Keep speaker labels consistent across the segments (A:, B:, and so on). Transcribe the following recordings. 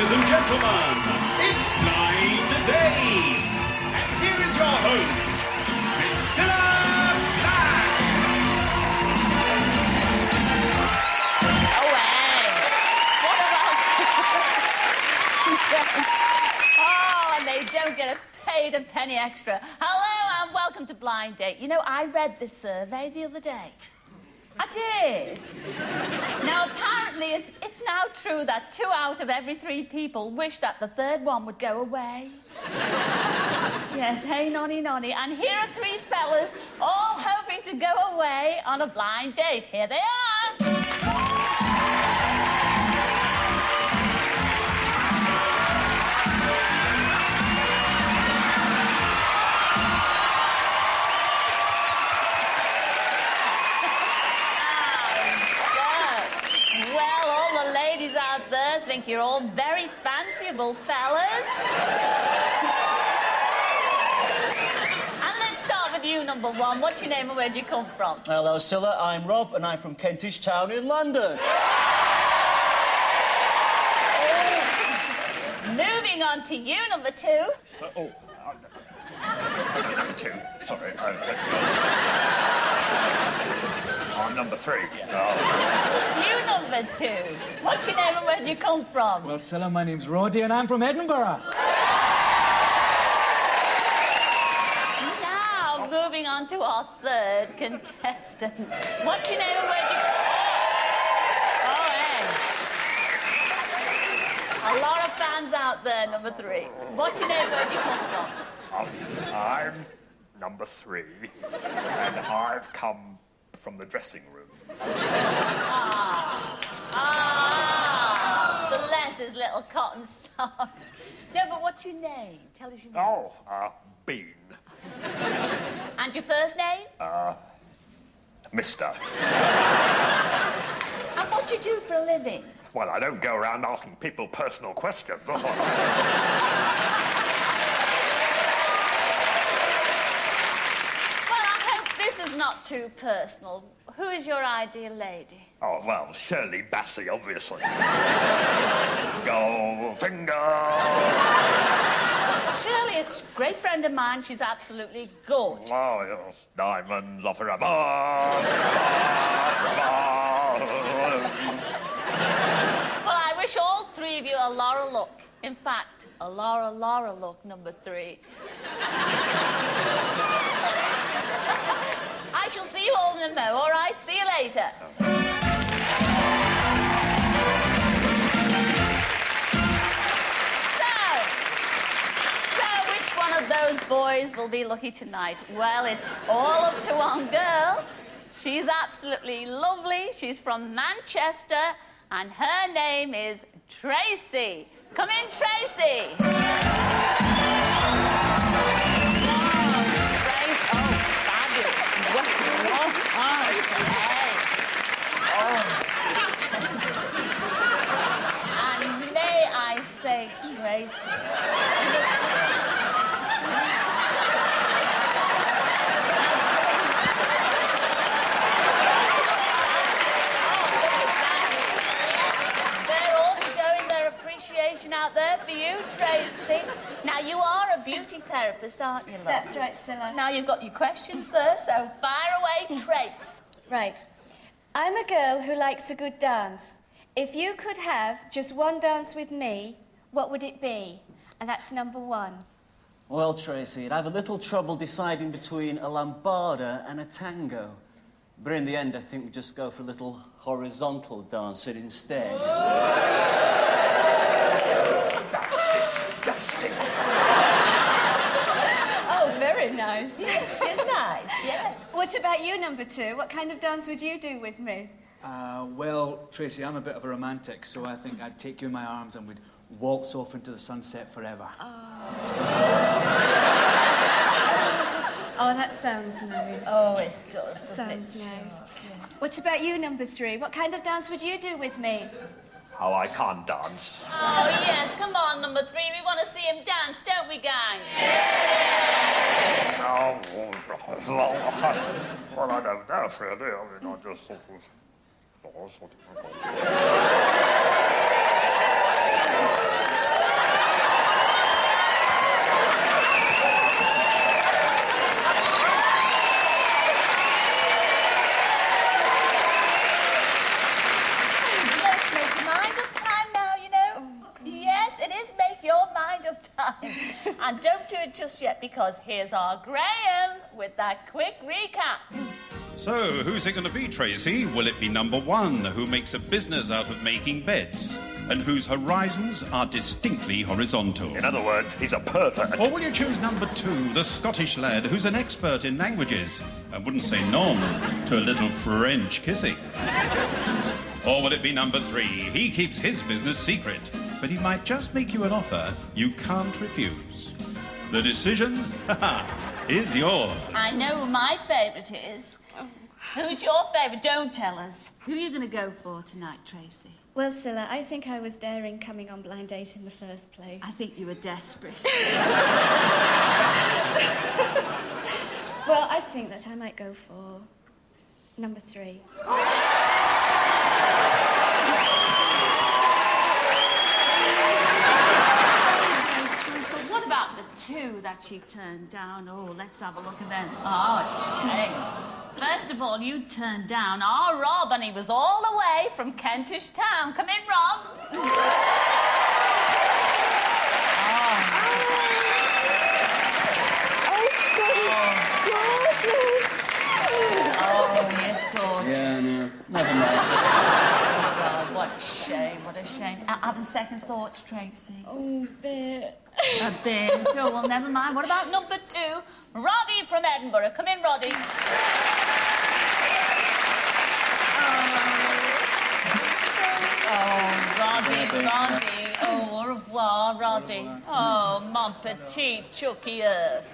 A: Ladies and gentlemen, it's Blind Days. And here is your host, Miss Cilla Black.
B: Oh, and they don't get paid a penny extra. Hello and welcome to Blind Date. You know, I read this survey the other day. I did. Now, apparently, it's now true that 2 out of every 3 people wish that the third one would go away. Yes, hey, nonny, nonny. And here are 3 fellas all hoping to go away on a blind date. Here they are. Out there think you're all very fanciable fellas. And let's start with you, number 1. What's your name and where do you come from?
C: Hello, Cilla. I'm Rob, and I'm from Kentish Town in London.
B: Moving on to you, number 2.
D: Number 2. Sorry. I'm number 3.
B: It's you, number 2. What's your name and where do you come from?
E: Well, Cilla, my name's Roddy and I'm from Edinburgh.
B: Now, moving on to our 3rd contestant. What's your name and where do you come from? Oh, hey. A lot of fans out there, number 3. What's your name and where do you come from?
D: I'm number 3, and I've come from the dressing room.
B: Bless his little cotton socks. No, but what's your name? Tell us your name.
D: Bean.
B: And your first name?
D: Mr.
B: And what do you do for a living?
D: Well, I don't go around asking people personal questions.
B: Not too personal. Who is your ideal lady?
D: Oh, well, Shirley Bassey, obviously. Goldfinger!
B: Shirley, it's a great friend of mine. She's absolutely gorgeous.
D: Oh, yes. Diamonds are forever.
B: Well, I wish all 3 of you a Laura look. In fact, a Laura look, number 3. I shall see you all in a mo, all right? See you later. So which one of those boys will be lucky tonight? Well, it's all up to one girl. She's absolutely lovely. She's from Manchester, and her name is Tracy. Come in, Tracy. And may I say, Tracy, they're all showing their appreciation out there for you, Tracy. Now, you are a beauty therapist, aren't you, love?
F: That's right, Cilla.
B: Now, you've got your questions there, so fire away, Trace.
F: Right. I'm a girl who likes a good dance. If you could have just one dance with me, what would it be? And that's number 1.
C: Well, Tracy, I'd have a little trouble deciding between a lambada and a tango. But in the end, I think we just go for a little horizontal dancing instead.
D: That's disgusting.
F: Oh, very nice.
B: Yes, it's nice, yes.
F: What about you, number 2? What kind of dance would you do with me?
E: Well, Tracy, I'm a bit of a romantic, so I think I'd take you in my arms and we'd waltz off into the sunset forever.
F: Oh, that sounds nice.
B: Oh, it does, doesn't
F: Sounds
B: it?
F: nice.
B: Sure.
F: What about you, number 3? What kind of dance would you do with me?
D: Oh, I can't dance.
B: Oh, yes, come on, number 3. We want to see him dance, don't we, gang?
D: Oh, well, I don't know, really. I mean, I just sort of...
B: don't do it just yet, because here's our Graham with that quick recap.
A: So, who's it going to be, Tracy? Will it be number 1, who makes a business out of making beds, and whose horizons are distinctly horizontal?
D: In other words, he's a pervert.
A: Or will you choose number 2, the Scottish lad who's an expert in languages and wouldn't say non to a little French kissing? Or will it be number 3, he keeps his business secret, but he might just make you an offer you can't refuse? The decision, is yours.
B: I know who my favourite is. Who's your favourite? Don't tell us. Who are you going to go for tonight, Tracy?
F: Well, Cilla, I think I was daring coming on Blind Date in the first place.
B: I think you were desperate.
F: Well, I think that I might go for number 3.
B: But what about the 2 that she turned down? Oh, let's have a look at them. Oh, it's a shame. First of all, you turned down our Rob, and he was all the way from Kentish Town. Come in, Rob. Oh, yes, gorgeous.
C: Yeah, no, never mind.
B: Oh, God, what a shame, what a shame. Having second thoughts, Tracy?
F: Oh, bit.
B: A bit. Sure, well, never mind. What about number 2? Roddy from Edinburgh. Come in, Roddy. Oh, Roddy. Oh, au revoir, Roddy. Oh, mon petit Chucky Earth.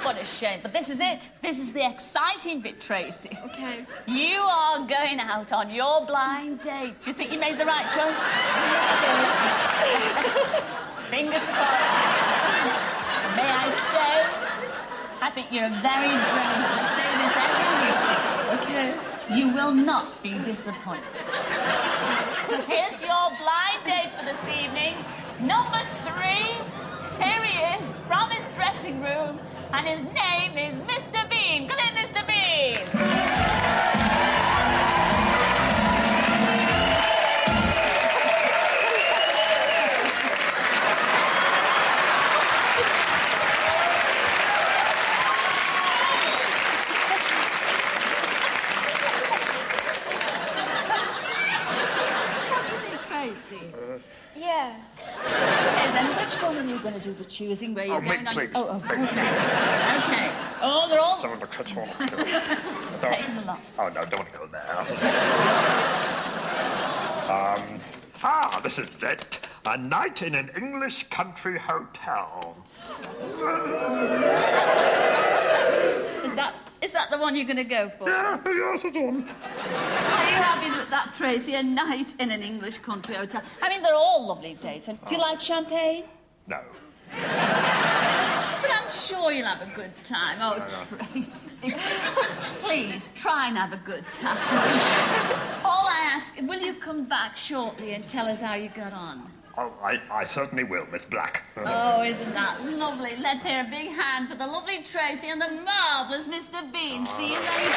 B: What a shame. But this is it. This is the exciting bit, Tracy.
F: Okay.
B: You are going out on your blind date. Do you think you made the right choice? Fingers crossed. May I say, I think you're a very brave one. I say this every week.
F: Okay.
B: You will not be disappointed. Because here's your blind date for this evening. Number 3, here he is from his dressing room, and his name is Mr. Bean. Come in, Mr. Bean.
F: Yeah.
B: Okay, then which one are you going to do the choosing? Where you're
D: Oh, me,
B: going on?
D: please.
B: Oh, okay. Okay. Oh, they're all
D: Some of the cut off.
B: taking the lot.
D: Oh, no, don't go there. This is it. A night in an English country hotel.
B: Is that the one you're going to go for?
D: Yeah, yes, it's on.
B: Are you happy with that, Tracy? A night in an English country hotel. I mean, they're all lovely dates. And do you like champagne?
D: No.
B: But I'm sure you'll have a good time. Oh, Tracy. Please, try and have a good time. All I ask, will you come back shortly and tell us how you got on?
D: Oh, I certainly will, Miss Black.
B: Oh, isn't that lovely? Let's hear a big hand for the lovely Tracy and the marvellous Mr. Bean. See you later.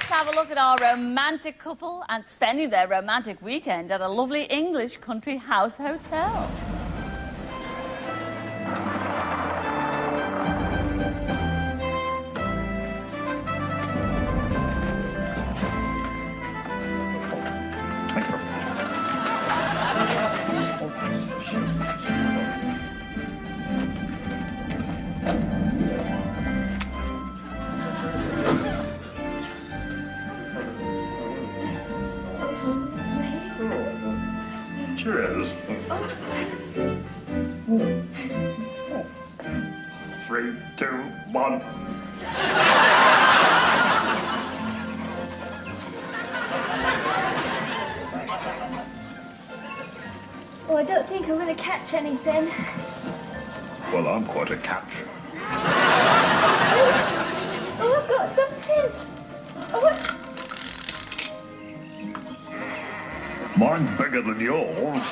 B: Have a look at our romantic couple and spending their romantic weekend at a lovely English country house hotel.
D: Cheers. 3, 2, 1.
F: Oh, I don't think I'm going to catch anything.
D: Well, I'm quite a catch.
F: Oh, I've got something. Oh,
D: Mine's bigger than yours.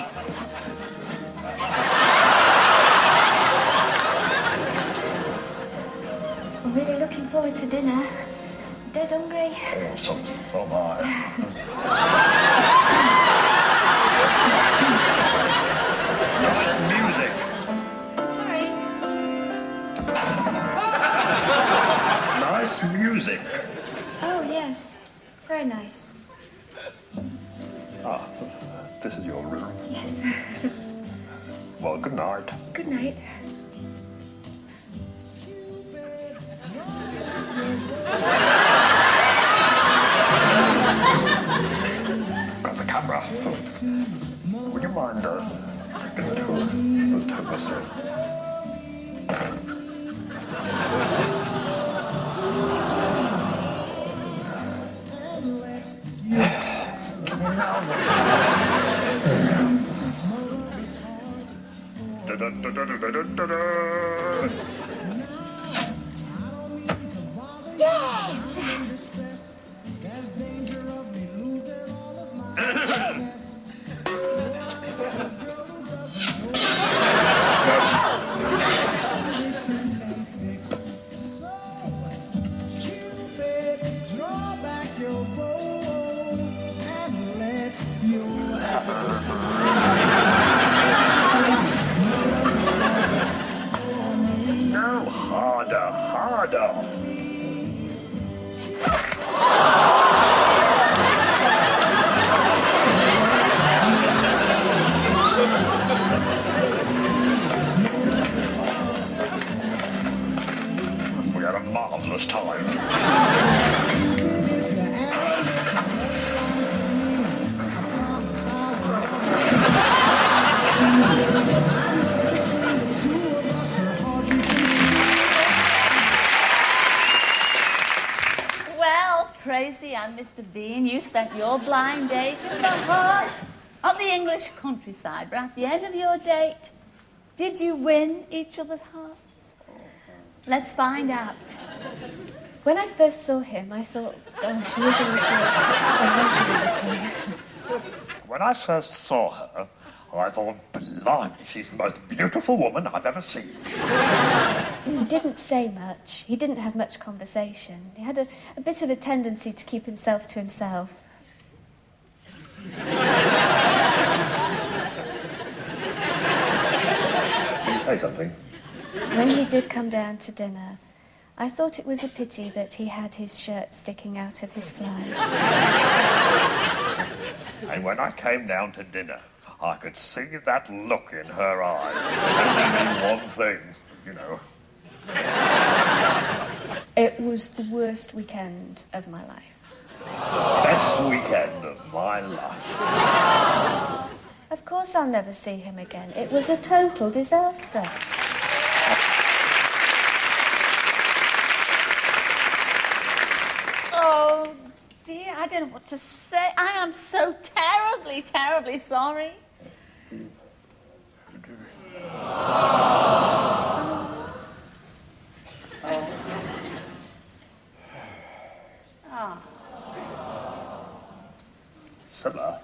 F: I'm really looking forward to dinner. dead hungry.
D: Oh, so am I. Nice music.
F: Sorry.
D: Nice music.
F: Oh, yes. Very nice.
D: Ah, this is your room.
F: Yes.
D: Well, good night.
F: Good night.
D: Got the camera. Would you mind taking it to us in? No, harder, harder. We had a marvelous time.
B: Well, Tracy and Mr. Bean, you spent your blind date in the heart of the English countryside. But at the end of your date, did you win each other's hearts? Let's find out.
F: When I first saw him, I thought, gosh, he was a little emotional looking.
D: When I first saw her, I thought, blimey, she's the most beautiful woman I've ever seen.
F: He didn't say much. He didn't have much conversation. He had a bit of a tendency to keep himself to himself.
D: Can you say something?
F: When he did come down to dinner, I thought it was a pity that he had his shirt sticking out of his flies.
D: And when I came down to dinner, I could see that look in her eyes. It only meant one thing, you know.
F: It was the worst weekend of my life.
D: Best weekend of my life.
F: Of course I'll never see him again. It was a total disaster.
B: Oh, dear, I don't know what to say. I am so terribly, terribly sorry.
D: Cilla.